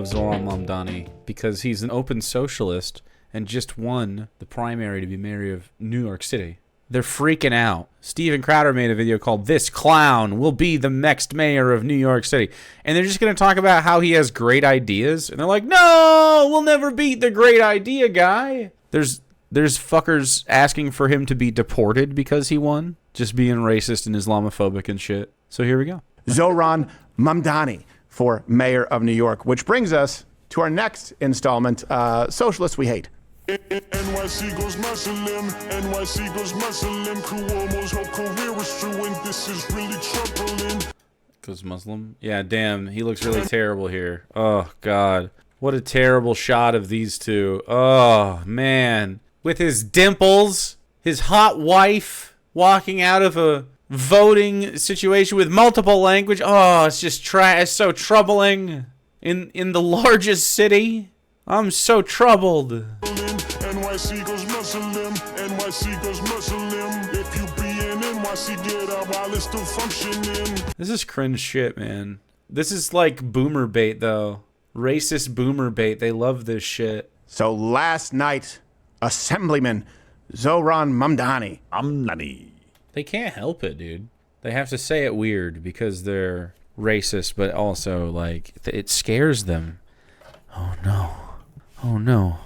love Zoran Mamdani because he's an open socialist and just won the primary to be mayor of New York City. They're freaking out. Steven Crowder made a video called "This Clown Will Be the Next Mayor of New York City." And they're just going to talk about how he has great ideas. And they're like, no, we'll never beat the great idea guy. There's fuckers asking for him to be deported because he won. Just being racist and Islamophobic and shit. So here we go. Zoran Mamdani for mayor of New York, which brings us to our next installment, Socialists We Hate. NYC goes Muslim, NYC goes Muslim, Cuomo's whole career is true, and this is really troubling. Goes Muslim? Yeah, damn, he looks really terrible here. Oh, God. What a terrible shot of these two. Oh, man. With his dimples, his hot wife walking out of a voting situation with multiple language. Oh, it's just it's so troubling. In the largest city, I'm so troubled. NYC goes Muslim, NYC goes Muslim. If you be in NYC, get out while it's still functioning. This is cringe shit, man. This is like boomer bait, though. Racist boomer bait. They love this shit. So last night, Assemblyman Zoran Mamdani. They can't help it, dude. They have to say it weird because they're racist, but also, like, it scares them. Oh, no. Oh, no.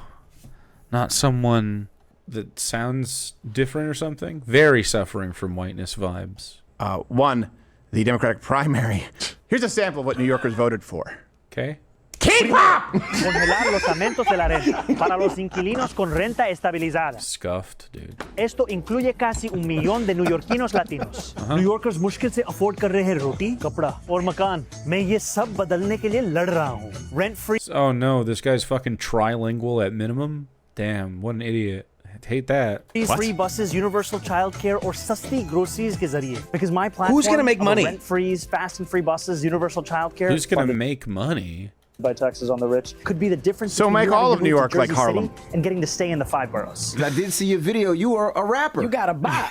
Not someone that sounds different or something? Very suffering from whiteness vibes. Won the Democratic primary. Here's a sample of what New Yorkers voted for. Okay. K-pop! Congelar los aumentos de la renta para los inquilinos con renta estabilizada. Scuffed, dude. Esto incluye casi 1 millón de neoyorquinos latinos. New Yorkers मुश्किल से afford कर रहे हैं रोटी, कपड़ा और मकान. मैं ये सब बदलने के लिए लड़ रहा हूँ. Rent free. Oh no, this guy's fucking trilingual at minimum. Damn, what an idiot. I hate that. Free buses, universal childcare, or सस्ती groceries के जरिए. Because my platform. Who's gonna make money? Rent freeze, fast and free buses, universal childcare. Who's gonna make money? By taxes on the rich could be the difference. So between make all of New York like Jersey Harlem. City and getting to stay in the 5 boroughs. I did see your video. You were a rapper. You got a bop.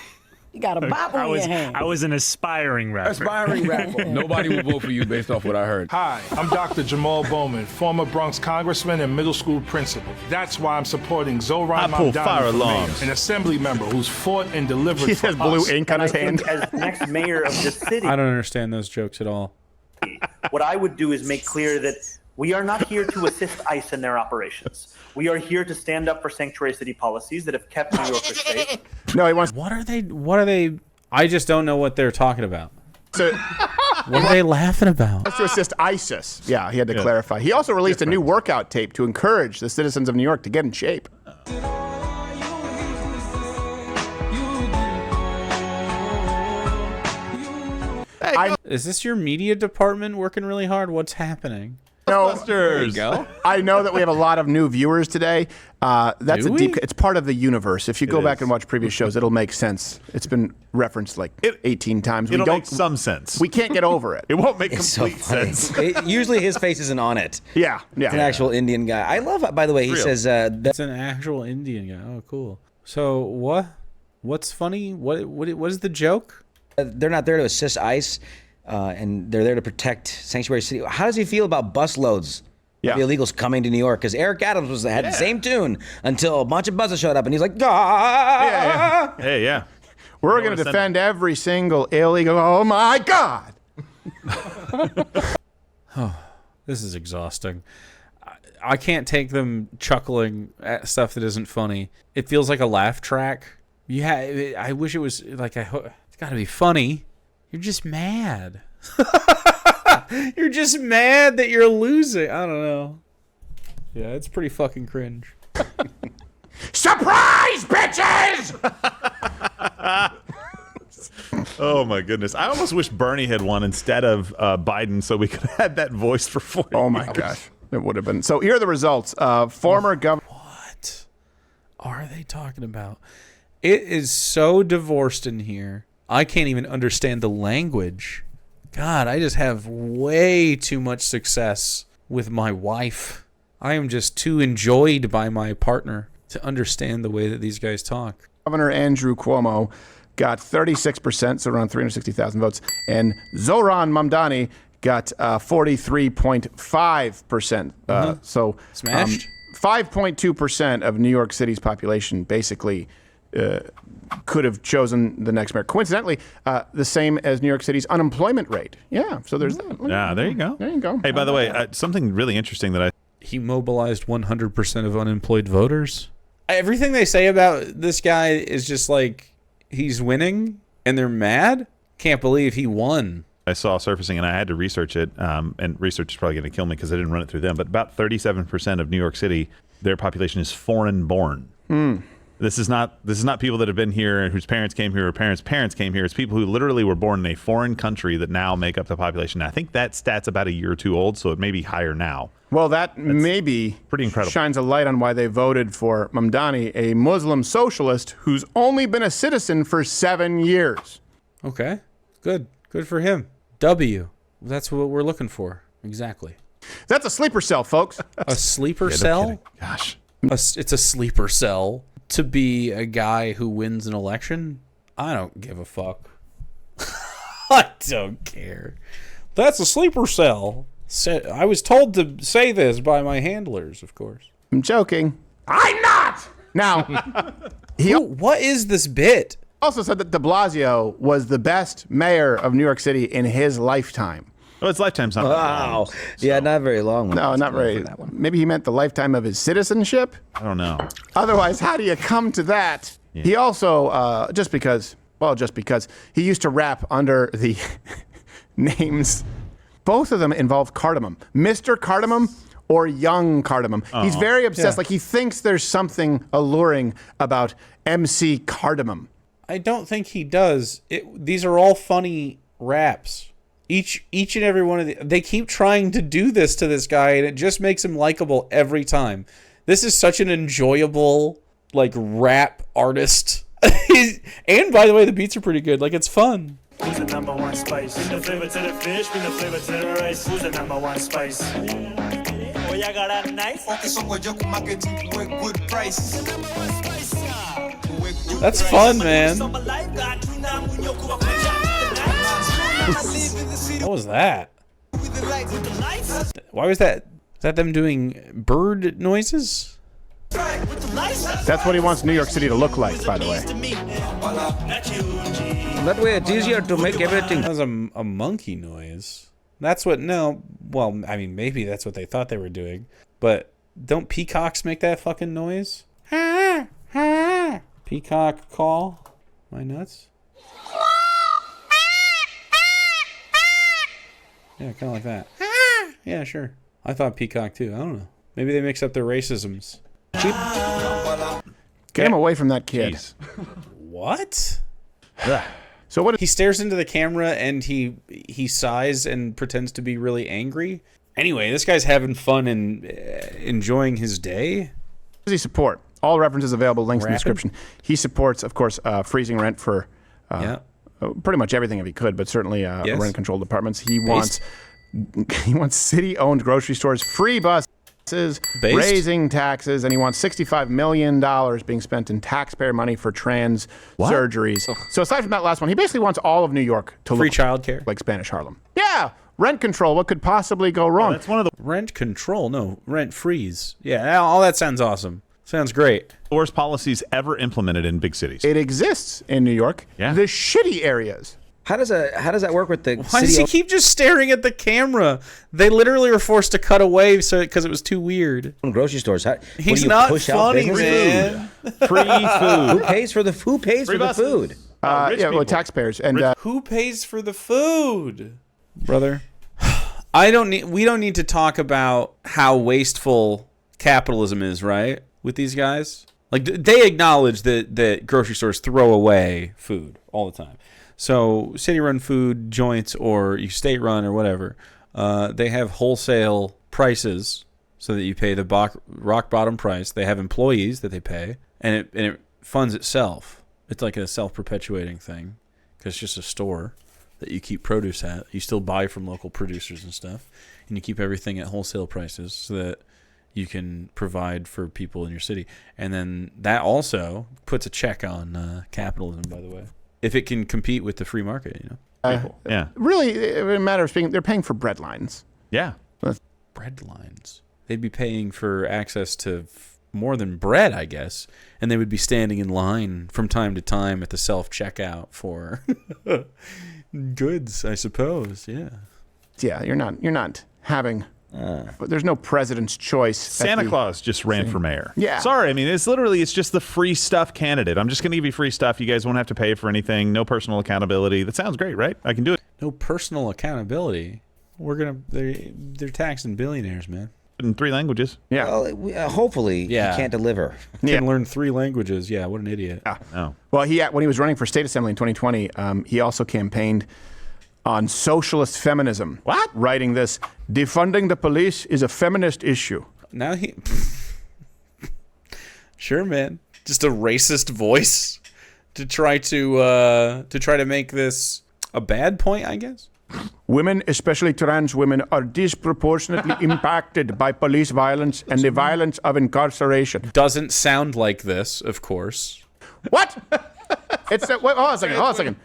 You got a bop on your hand. I was an aspiring rapper. Aspiring rapper. Nobody will vote for you based off what I heard. Hi, I'm Dr. Jamal Bowman, former Bronx congressman and middle school principal. That's why I'm supporting Zoran Mamdani for mayor, an assembly member who's fought and delivered He for has blue us. ink on his hand. As next mayor of this city, I don't understand those jokes at all. what I would do is make clear that we are not here to assist ICE in their operations. We are here to stand up for sanctuary city policies that have kept New Yorkers safe. No, he wants What are they? I just don't know what they're talking about. to, What are they laughing about? to assist ISIS. Yeah, he had to clarify. He also released a new workout tape to encourage the citizens of New York to get in shape. Is this your media department working really hard? What's happening? There you go. I know that we have a lot of new viewers today. That's Do a deep. we? It's part of the universe. If you go back and watch previous shows, it'll make sense. It's been referenced like 18 times. It'll make some sense. We can't get over it. It won't make It's so complete funny. sense. Usually his face isn't on it. Yeah, It's an actual Indian guy. I love, by the way, he says that It's an actual Indian guy. Oh, cool. So what? What's funny? What is the joke? they're not there to assist ICE, and they're there to protect Sanctuary City. How does he feel about busloads of illegals coming to New York? Because Eric Adams had the same tune until a bunch of buzzers showed up, and he's like, ah! Hey, yeah. We're going to defend every single illegal. Oh, my God. Oh, this is exhausting. I can't take them chuckling at stuff that isn't funny. It feels like a laugh track. Yeah, I wish it was like it's got to be funny. You're just mad. You're just mad that you're losing. I don't know. Yeah, it's pretty fucking cringe. Surprise, bitches! Oh my goodness! I almost wish Bernie had won instead of Biden, so we could have had that voice for 40 Oh my hours. gosh, it would have been. So here are the results. Former governor. What are they talking about? It is so divorced in here. I can't even understand the language. God, I just have way too much success with my wife. I am just too enjoyed by my partner to understand the way that these guys talk. Governor Andrew Cuomo got 36%, so around 360,000 votes, and Zoran Mamdani got 43.5%. So Smashed. 5.2% of New York City's population basically could have chosen the next mayor. Coincidentally, the same as New York City's unemployment rate. Yeah, so there's that. Yeah, there you go. There you go. Hey, by the way, something really interesting that He mobilized 100% of unemployed voters. Everything they say about this guy is just like he's winning and they're mad. Can't believe he won. I saw surfacing, and I had to research it, and research is probably going to kill me because I didn't run it through them, but about 37% of New York City, their population is foreign-born. This is not people that have been here whose parents came here or parents' parents came here. It's people who literally were born in a foreign country that now make up the population. Now, I think that stat's about a year or two old, so it may be higher now. Well, that maybe pretty incredible. Shines a light on why they voted for Mamdani, a Muslim socialist who's only been a citizen for 7 years. Okay, good for him. W. That's what we're looking for. Exactly. That's a sleeper cell, folks. A sleeper No cell? kidding. Gosh. It's a sleeper cell to be a guy who wins an election? I don't give a fuck. I don't care. That's a sleeper cell. I was told to say this by my handlers, of course. I'm joking. I'm not! Now, what is this bit? Also said that de Blasio was the best mayor of New York City in his lifetime. Well, his lifetime's not Wow. long, so. Yeah, not very long. No, not very. Maybe he meant the lifetime of his citizenship. I don't know. Otherwise, how do you come to that? Yeah. He also, just because he used to rap under the names. Both of them involve cardamom. Mr. Cardamom or Young Cardamom. He's very obsessed. Like he thinks there's something alluring about MC Cardamom. I don't think he does. These are all funny raps. Each and every one of they keep trying to do this to this guy, and it just makes him likable every time. This is such an enjoyable like rap artist. And by the way, the beats are pretty good. Like it's fun. Who's the number one spice? Bring the flavor to the fish, bring the flavor to the rice. Who's the number one spice? Oh, y'all got that nice? That's fun, man. What was that? Why was that? Is that them doing bird noises? That's what he wants New York City to look like, by the way. That way it's easier to make everything. That was a monkey noise. That's what, no, well, I mean, maybe that's what they thought they were doing. But don't peacocks make that fucking noise? Peacock call? Am I nuts? Yeah, kind of like that. Yeah, sure. I thought peacock too. I don't know. Maybe they mix up their racisms. Get him away from that kid. What? So what? He stares into the camera and he sighs and pretends to be really angry. Anyway, this guy's having fun and enjoying his day. What does he support? All references available, links in the description. He supports, of course, freezing rent for pretty much everything if he could, but certainly rent-controlled apartments. He wants city-owned grocery stores, free buses, raising taxes, and he wants $65 million being spent in taxpayer money for trans surgeries. So aside from that last one, he basically wants all of New York to free look childcare like Spanish Harlem. Yeah, rent control. What could possibly go wrong? That's one of the rent control. No, rent freeze. Yeah, all that sounds awesome. Sounds great. worst policies ever implemented in big cities. It exists in New York. Yeah. The shitty areas. How does that work with the Why does he keep just staring at the camera? They literally were forced to cut away because it was too weird. Grocery stores. He's not funny, man. Free food. Who pays for the food? Taxpayers. And who pays for the food, brother? We don't need to talk about how wasteful capitalism is, right? With these guys, like they acknowledge that grocery stores throw away food all the time. So city-run food joints or you state-run or whatever, they have wholesale prices so that you pay the rock-bottom price. They have employees that they pay, and it funds itself. It's like a self-perpetuating thing because it's just a store that you keep produce at. You still buy from local producers and stuff, and you keep everything at wholesale prices so that you can provide for people in your city. And then that also puts a check on capitalism, by the way. If it can compete with the free market, you know. people. Yeah. Really, in a matter of speaking, they're paying for bread lines. Yeah. Bread lines. They'd be paying for access to more than bread, I guess, and they would be standing in line from time to time at the self-checkout for goods, I suppose. Yeah. Yeah, you're not having. There's no president's choice. Santa Claus just ran for mayor. Yeah. Sorry, I mean, it's just the free stuff candidate. I'm just going to give you free stuff. You guys won't have to pay for anything. No personal accountability. That sounds great, right? I can do it. No personal accountability. They're taxing billionaires, man. In 3 languages. Yeah. Well, hopefully he can't deliver. Can learn 3 languages. Yeah, what an idiot. Oh. Well, when he was running for state assembly in 2020, he also campaigned on socialist feminism. What? Writing this, defunding the police is a feminist issue. Now he... Sure, man. Just a racist voice to try to make this a bad point, I guess. Women, especially trans women, are disproportionately impacted by police violence and the violence of incarceration. Doesn't sound like this, of course. What? Hold on a second.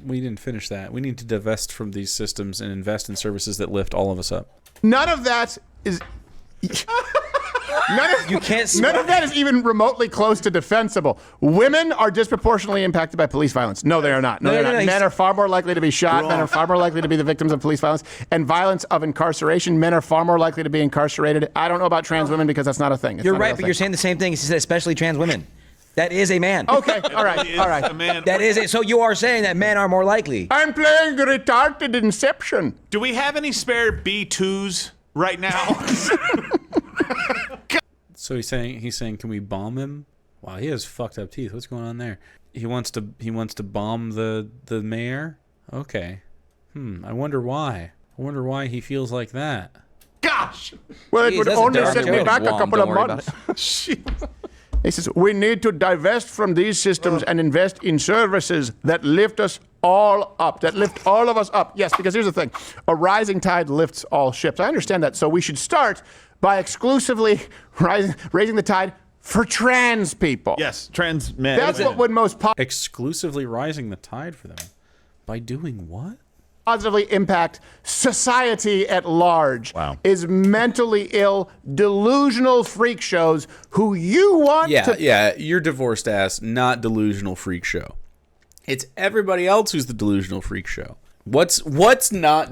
We didn't finish that. We need to divest from these systems and invest in services that lift all of us up. None of that is... None of that is even remotely close to defensible. Women are disproportionately impacted by police violence. No, they are not. No, they're not. Men are far more likely to be shot. Men are far more likely to be the victims of police violence. And violence of incarceration, men are far more likely to be incarcerated. I don't know about trans women because that's not a thing. You're right, but you're saying the same thing. He said especially trans women. That is a man. Okay, all right. A man. That is it. So you are saying that men are more likely. I'm playing the retarded Inception. Do we have any spare B2s right now? So he's saying, can we bomb him? Wow, he has fucked up teeth. What's going on there? He wants to bomb the mayor? Okay. I wonder why. I wonder why he feels like that. Gosh! Well, it would only set me back a couple of months. He says, we need to divest from these systems and invest in services that lift us all up, that lift all of us up. Yes, because here's the thing. A rising tide lifts all ships. I understand that. So we should start by exclusively raising the tide for trans people. Yes, trans men. That's what would most exclusively rising the tide for them. By doing what? Positively impact society at large. Wow. Is mentally ill, delusional freak shows who you want to... Yeah, you're divorced ass, not delusional freak show. It's everybody else who's the delusional freak show. What's not...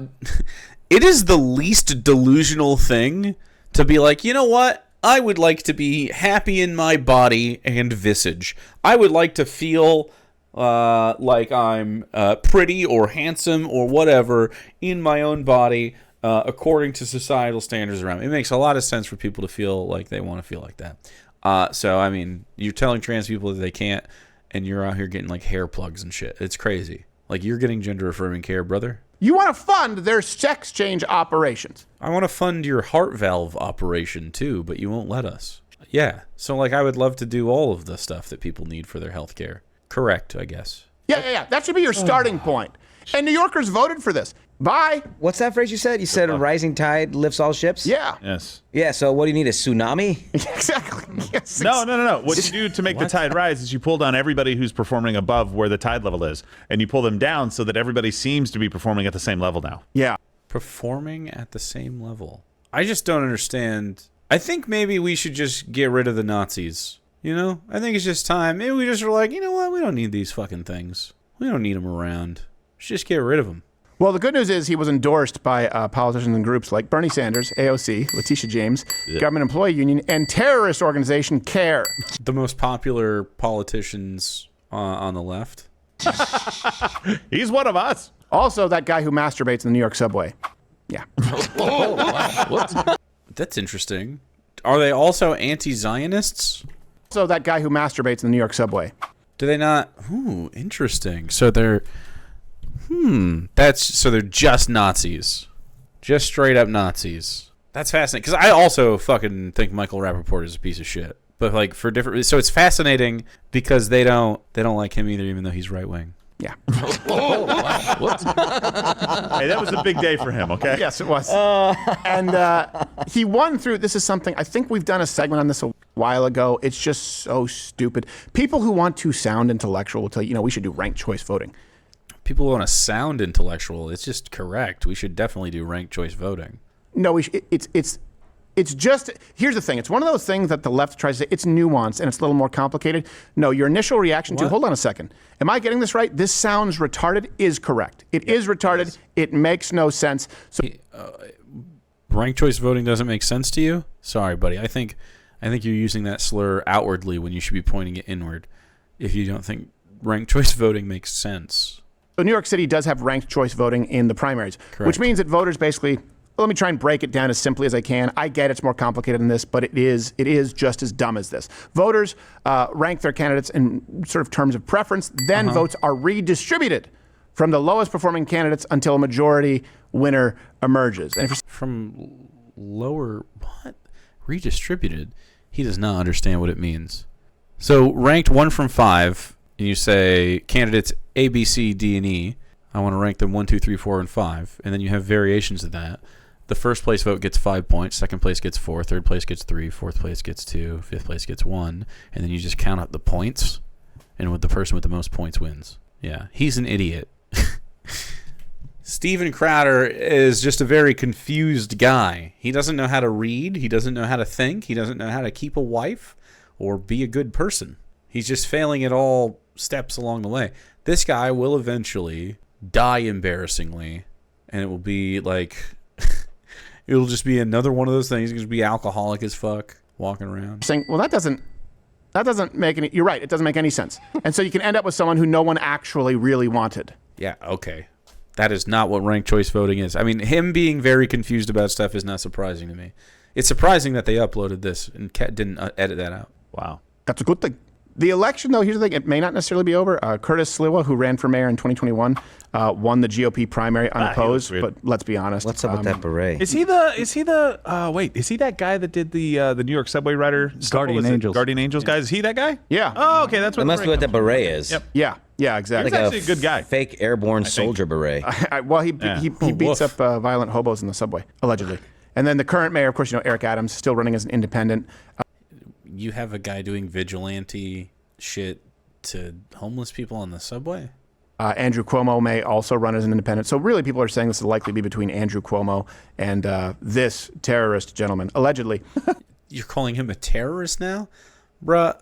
It is the least delusional thing to be like, you know what? I would like to be happy in my body and visage. I would like to feel... like I'm pretty or handsome or whatever in my own body according to societal standards around me. It makes a lot of sense for people to feel like they want to feel like that. So, I mean, you're telling trans people that they can't, and you're out here getting, like, hair plugs and shit. It's crazy. Like, you're getting gender-affirming care, brother. You want to fund their sex change operations. I want to fund your heart valve operation, too, but you won't let us. Yeah. So, like, I would love to do all of the stuff that people need for their health care. Correct, I guess. Yeah. That should be your starting point. And New Yorkers voted for this. Bye. What's that phrase you said? You said a rising tide lifts all ships? Yeah. Yes. Yeah, so what do you need, a tsunami? Exactly. Yes. No. What you do to make the tide rise is you pull down everybody who's performing above where the tide level is, and you pull them down so that everybody seems to be performing at the same level now. Yeah. Performing at the same level. I just don't understand. I think maybe we should just get rid of the Nazis. You know, I think it's just time. Maybe we just were like, you know what? We don't need these fucking things. We don't need them around. Let's just get rid of them. Well, the good news is he was endorsed by politicians and groups like Bernie Sanders, AOC, Letitia James, Government Employee Union, and terrorist organization CARE. The most popular politicians on the left. He's one of us. Also, that guy who masturbates in the New York subway. Yeah. What? That's interesting. Are they also anti-Zionists? Also, that guy who masturbates in the New York subway. Do they not? Ooh, interesting. So they're... So they're just Nazis. Just straight up Nazis. That's fascinating. Because I also fucking think Michael Rappaport is a piece of shit. But like for different... So it's fascinating because they don't like him either, even though he's right-wing. Yeah. What? Hey, that was a big day for him, okay? Yes, it was. And he won through, this is something, I think we've done a segment on this a while ago. It's just so stupid. People who want to sound intellectual will tell you, we should do ranked choice voting. people want to sound intellectual. It's just correct. We should definitely do ranked choice voting. No, it's just, here's the thing. It's one of those things that the left tries to say, it's nuanced and it's a little more complicated. No, your initial reaction to, hold on a second. Am I getting this right? This sounds retarded is correct. It is retarded. It makes no sense. So ranked choice voting doesn't make sense to you? Sorry, buddy. I think you're using that slur outwardly when you should be pointing it inward if you don't think ranked choice voting makes sense. So New York City does have ranked choice voting in the primaries, which means that voters basically, let me try and break it down as simply as I can. I get it's more complicated than this, but it is just as dumb as this. Voters rank their candidates in sort of terms of preference. Then votes are redistributed from the lowest performing candidates until a majority winner emerges. And from lower, what? Redistributed? He does not understand what it means. So ranked 1 from 5, and you say candidates A, B, C, D, and E. I want to rank them 1, 2, 3, 4, and 5. And then you have variations of that. The first place vote gets 5 points, second place gets 4, third place gets 3, fourth place gets 2, fifth place gets 1, and then you just count up the points, and with the person with the most points wins. Yeah, he's an idiot. Steven Crowder is just a very confused guy. He doesn't know how to read, he doesn't know how to think, he doesn't know how to keep a wife or be a good person. He's just failing at all steps along the way. This guy will eventually die embarrassingly, and it will be like it'll just be another one of those things. He's gonna be alcoholic as fuck, walking around. Saying, well, that doesn't make any. You're right. It doesn't make any sense. And so you can end up with someone who no one actually really wanted. Yeah. Okay. That is not what ranked choice voting is. I mean, him being very confused about stuff is not surprising to me. It's surprising that they uploaded this and didn't edit that out. Wow. That's a good thing. The election, though, here's the thing. It may not necessarily be over. Curtis Sliwa, who ran for mayor in 2021, won the GOP primary unopposed. But let's be honest. What's up with that beret? Is he that guy that did the New York subway rider? Guardian Angels. Guardian Angels guys. Is he that guy? Yeah. Oh, okay. That's what. That must be what that beret is. Yep. Yeah, exactly. He's actually a good guy. Fake airborne soldier beret. Well, he beats up violent hobos in the subway, allegedly. And then the current mayor, of course, Eric Adams, still running as an independent. You have a guy doing vigilante shit to homeless people on the subway? Andrew Cuomo may also run as an independent. So really people are saying this will likely be between Andrew Cuomo and this terrorist gentleman, allegedly. You're calling him a terrorist now? Bruh,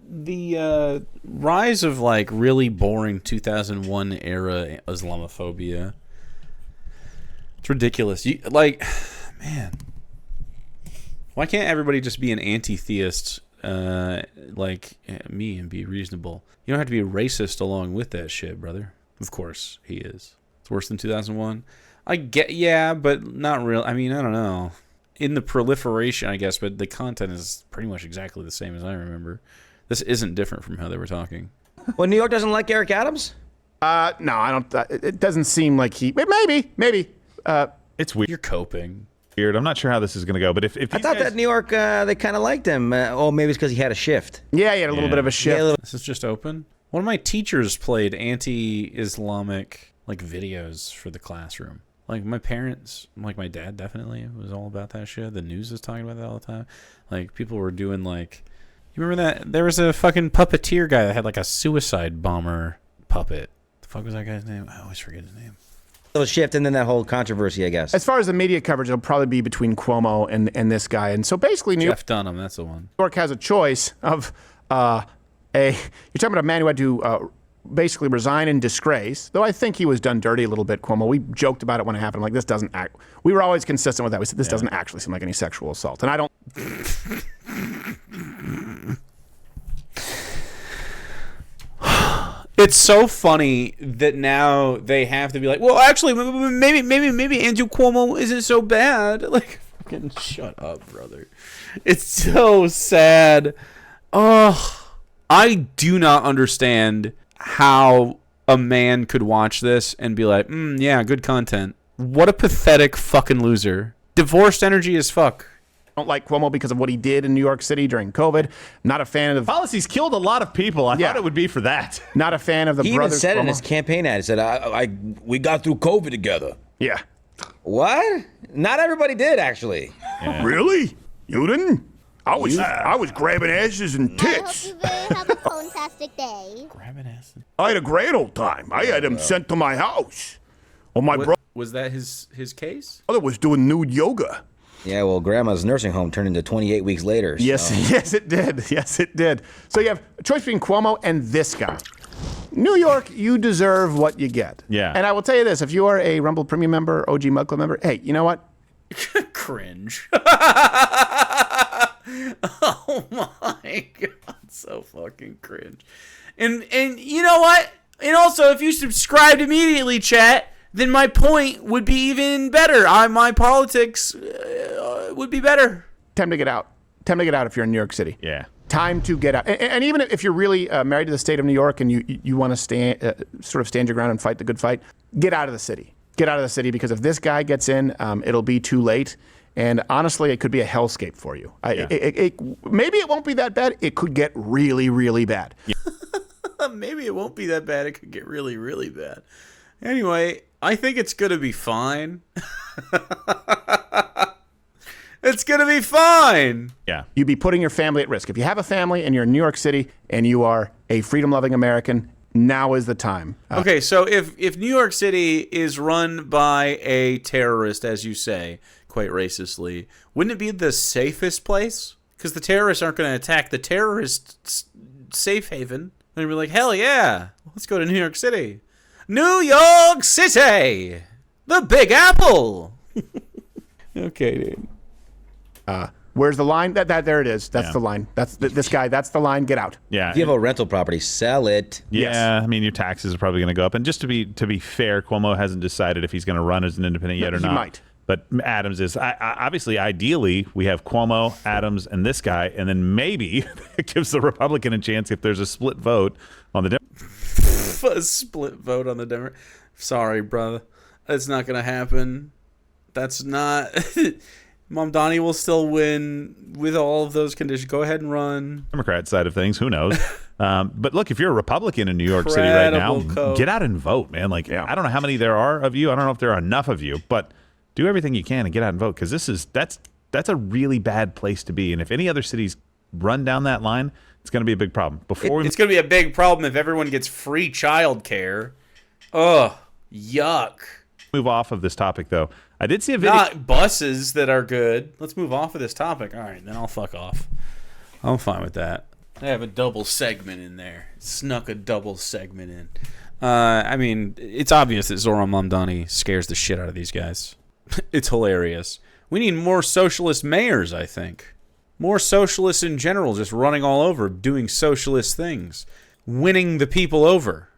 the rise of like really boring 2001 era Islamophobia, it's ridiculous. Man, why can't everybody just be an anti-theist like me and be reasonable? You don't have to be a racist along with that shit, brother. Of course he is. It's worse than 2001. I get, yeah, but not real. I mean, I don't know. In the proliferation, I guess, but the content is pretty much exactly the same as I remember. This isn't different from how they were talking. Well, New York doesn't like Eric Adams? No, I don't. It doesn't seem like he. Maybe. It's weird. You're coping. Weird. I'm not sure how this is going to go, but if I thought that New York, they kind of liked him. Maybe it's because he had a shift. Yeah, he had a little bit of a shift. This is just open. One of my teachers played anti-Islamic videos for the classroom. Like my parents, like my dad definitely was all about that shit. The news is talking about that all the time. Like people were doing you remember that? There was a fucking puppeteer guy that had a suicide bomber puppet. The fuck was that guy's name? I always forget his name. Little shift and then that whole controvery, I guess. As far as the media coverage, it'll probably be between Cuomo and this guy. And so basically Jeff Dunham, that's the one. New York has a choice of you're talking about a man who had to basically resign in disgrace, though I think he was done dirty a little bit, Cuomo. We joked about it when it happened. This doesn't act. We were always consistent with that. We said this doesn't actually seem like any sexual assault. And I don't. It's so funny that now they have to be like, well, actually, maybe Andrew Cuomo isn't so bad. Fucking shut up, brother. It's so sad. I do not understand how a man could watch this and be like, yeah, good content. What a pathetic fucking loser. Divorced energy as fuck. I don't like Cuomo because of what he did in New York City during COVID. Not a fan of... Policies killed a lot of people. I thought it would be for that. Not a fan of the He brothers even said Cuomo. in his campaign ad, he said, we got through COVID together. Yeah. What? Not everybody did, actually. Yeah. Really? You didn't? I was grabbing asses and tits. I hope you really have a contact fantastic day? Grabbing acid. I had a great old time. I had him sent to my house. Oh, my brother. Was that his case? Brother was doing nude yoga. Yeah, well, Grandma's nursing home turned into 28 weeks later. So. Yes, it did. Yes, it did. So you have a choice between Cuomo and this guy. New York, you deserve what you get. Yeah. And I will tell you this, if you are a Rumble Premium member, OG Mug Club member, hey, you know what? Cringe. Oh my God, so fucking cringe. And you know what? And also, if you subscribed immediately, chat, then my point would be even better. My politics would be better. Time to get out. Time to get out if you're in New York City. Yeah. Time to get out. And even if you're really married to the state of New York and you want to sort of stand your ground and fight the good fight, get out of the city. Get out of the city, because if this guy gets in, it'll be too late. And honestly, it could be a hellscape for you. Maybe it won't be that bad. It could get really, really bad. Yeah. Maybe it won't be that bad. It could get really, really bad. Anyway, I think it's going to be fine. It's going to be fine. Yeah. You'd be putting your family at risk. If you have a family and you're in New York City and you are a freedom-loving American, now is the time. Okay, so if New York City is run by a terrorist, as you say, quite racistly, wouldn't it be the safest place? Because the terrorists aren't going to attack the terrorist safe haven. They're going to be like, hell yeah, let's go to New York City. New York City! The Big Apple! Okay, dude. Where's the line? There it is. That's the line. That's this guy. That's the line. Get out. Yeah. If you have a rental property, sell it. Yeah. Yes. I mean, your taxes are probably going to go up. And just to be fair, Cuomo hasn't decided if he's going to run as an independent yet or not. He might. But Adams is. Obviously, ideally, we have Cuomo, Adams, and this guy, and then maybe it gives the Republican a chance if there's a split vote on the. A split vote on the Democrat. Sorry, brother. That's not going to happen. That's not. Mamdani will still win with all of those conditions. Go ahead and run. Democrat side of things, who knows? But look, if you're a Republican in New York City right now, get out and vote, man. Like, I don't know how many there are of you. I don't know if there are enough of you, but do everything you can and get out and vote, because that's a really bad place to be. And if any other cities run down that line, it's going to be a big problem. It's going to be a big problem if everyone gets free childcare. Ugh, yuck. Move off of this topic, though. I did see a video. Not buses that are good. Let's move off of this topic. All right, then I'll fuck off. I'm fine with that. I have a double segment in there. Snuck a double segment in. I mean, it's obvious that Zoran Mamdani scares the shit out of these guys. It's hilarious. We need more socialist mayors, I think. More socialists in general, just running all over, doing socialist things. Winning the people over.